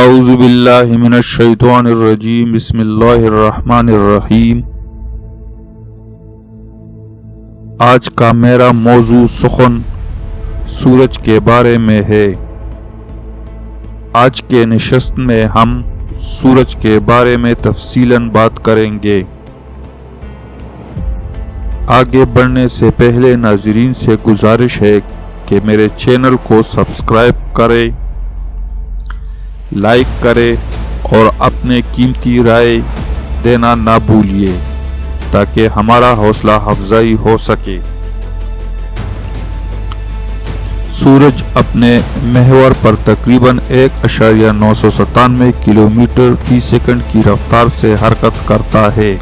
اعوذ باللہ من الشیطان الرجیم بسم اللہ الرحمن الرحیم۔ آج کا میرا موضوع سخن سورج کے بارے میں ہے۔ آج کے نشست میں ہم سورج کے بارے میں تفصیلاً بات کریں گے۔ آگے بڑھنے سے پہلے ناظرین سے گزارش ہے کہ میرے چینل کو سبسکرائب کرے، لائک کرے اور اپنے قیمتی رائے دینا نہ بھولیے تاکہ ہمارا حوصلہ افزائی ہو سکے۔ سورج اپنے محور پر تقریباً 1.997 کلومیٹر فی سیکنڈ کی رفتار سے حرکت کرتا ہے۔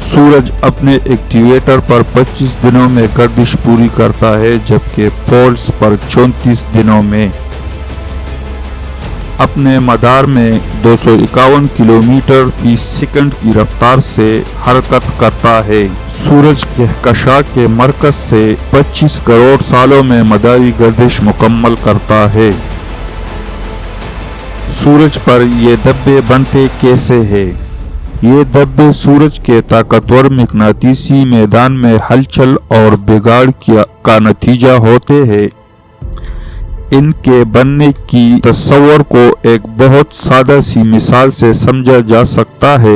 سورج اپنے ایکٹیویٹر پر 25 دنوں میں گردش پوری کرتا ہے، جبکہ پولز پر 34 دنوں میں۔ اپنے مدار میں 251 کلومیٹر فی سیکنڈ کی رفتار سے حرکت کرتا ہے۔ سورج کہکشاں کے مرکز سے 25 کروڑ سالوں میں مداری گردش مکمل کرتا ہے۔ سورج پر یہ دھبے بنتے کیسے ہیں؟ یہ دھبے سورج کے طاقتور مقناطیسی میدان میں ہلچل اور بگاڑ کا نتیجہ ہوتے ہیں۔ ان کے بننے کی تصور کو ایک بہت سادہ سی مثال سے سمجھا جا سکتا ہے۔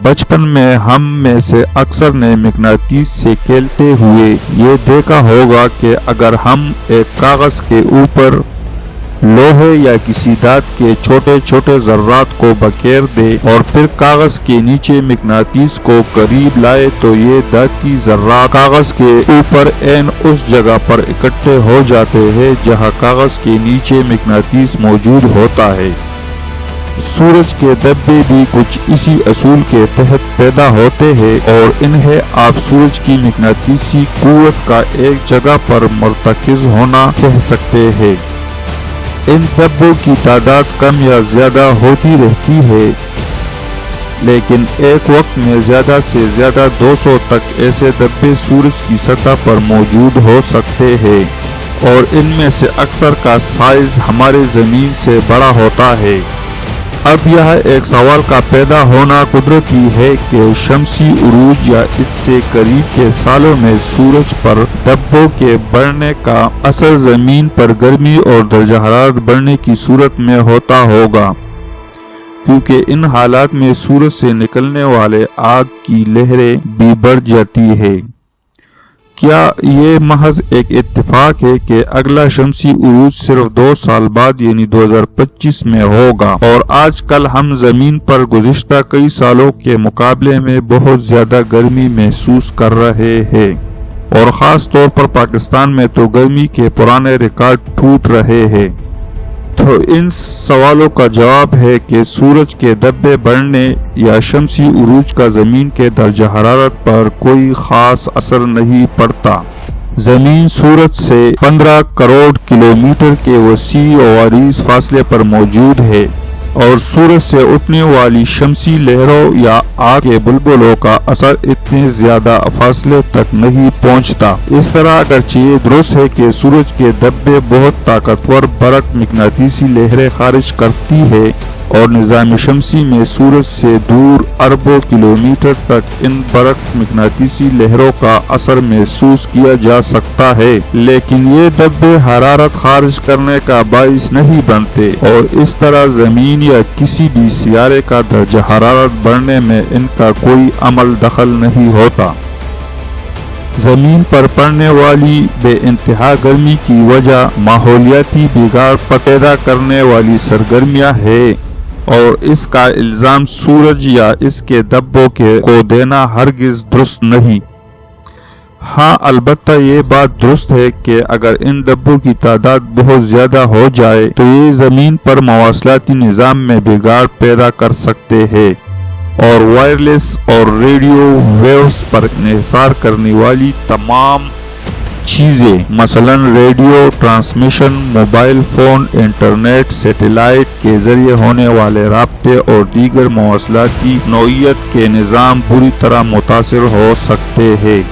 بچپن میں ہم میں سے اکثر نے مقناطیس سے کھیلتے ہوئے یہ دیکھا ہوگا کہ اگر ہم ایک کاغذ کے اوپر لوہے یا کسی دھات کے چھوٹے چھوٹے ذرات کو بکھیر دے اور پھر کاغذ کے نیچے مقناطیس کو قریب لائے تو یہ دھاتی ذرات کاغذ کے اوپر عین اس جگہ پر اکٹھے ہو جاتے ہیں جہاں کاغذ کے نیچے مقناطیس موجود ہوتا ہے۔ سورج کے دھبے بھی کچھ اسی اصول کے تحت پیدا ہوتے ہیں اور انہیں آپ سورج کی مقناطیسی قوت کا ایک جگہ پر مرتکز ہونا کہہ سکتے ہیں۔ ان دھبوں کی تعداد کم یا زیادہ ہوتی رہتی ہے، لیکن ایک وقت میں زیادہ سے زیادہ 200 تک ایسے دھبے سورج کی سطح پر موجود ہو سکتے ہیں، اور ان میں سے اکثر کا سائز ہمارے زمین سے بڑا ہوتا ہے۔ اب یہاں ایک سوال کا پیدا ہونا قدرتی ہے کہ شمسی عروج یا اس سے قریب کے سالوں میں سورج پر دھبوں کے بڑھنے کا اثر زمین پر گرمی اور درجہ حرارت بڑھنے کی صورت میں ہوتا ہوگا، کیونکہ ان حالات میں سورج سے نکلنے والے آگ کی لہریں بھی بڑھ جاتی ہے۔ کیا یہ محض ایک اتفاق ہے کہ اگلا شمسی عروج صرف 2 سال بعد یعنی 2025 میں ہوگا، اور آج کل ہم زمین پر گزشتہ کئی سالوں کے مقابلے میں بہت زیادہ گرمی محسوس کر رہے ہیں، اور خاص طور پر پاکستان میں تو گرمی کے پرانے ریکارڈ ٹوٹ رہے ہیں؟ تو ان سوالوں کا جواب ہے کہ سورج کے دھبے بڑھنے یا شمسی عروج کا زمین کے درجہ حرارت پر کوئی خاص اثر نہیں پڑتا۔ زمین سورج سے 15 کروڑ کلومیٹر کے وسیع و عریض فاصلے پر موجود ہے، اور سورج سے اٹھنے والی شمسی لہروں یا آگ کے بلبلوں کا اثر اتنے زیادہ فاصلے تک نہیں پہنچتا۔ اس طرح اگرچہ یہ درست ہے کہ سورج کے دھبے بہت طاقتور برق مقناطیسی لہریں خارج کرتی ہے، اور نظام شمسی میں سورج سے دور اربوں کلومیٹر تک ان برق مقناطیسی لہروں کا اثر محسوس کیا جا سکتا ہے، لیکن یہ دھبے حرارت خارج کرنے کا باعث نہیں بنتے، اور اس طرح زمین یا کسی بھی سیارے کا درجہ حرارت بڑھنے میں ان کا کوئی عمل دخل نہیں ہوتا۔ زمین پر پڑنے والی بے انتہا گرمی کی وجہ ماحولیاتی بگاڑ پیدا کرنے والی سرگرمیاں ہیں، اور اس کا الزام سورج یا اس کے دھبوں کو دینا ہرگز درست نہیں۔ ہاں، البتہ یہ بات درست ہے کہ اگر ان دھبوں کی تعداد بہت زیادہ ہو جائے تو یہ زمین پر مواصلاتی نظام میں بگاڑ پیدا کر سکتے ہیں، اور وائرلیس اور ریڈیو ویوز پر انحصار کرنے والی تمام چیزیں مثلا radio transmission, mobile phone, internet, satellite کے ذریعے ہونے والے رابطے اور دیگر مواصلاتی نوعیت کے نظام بری طرح متاثر ہو سکتے ہیں۔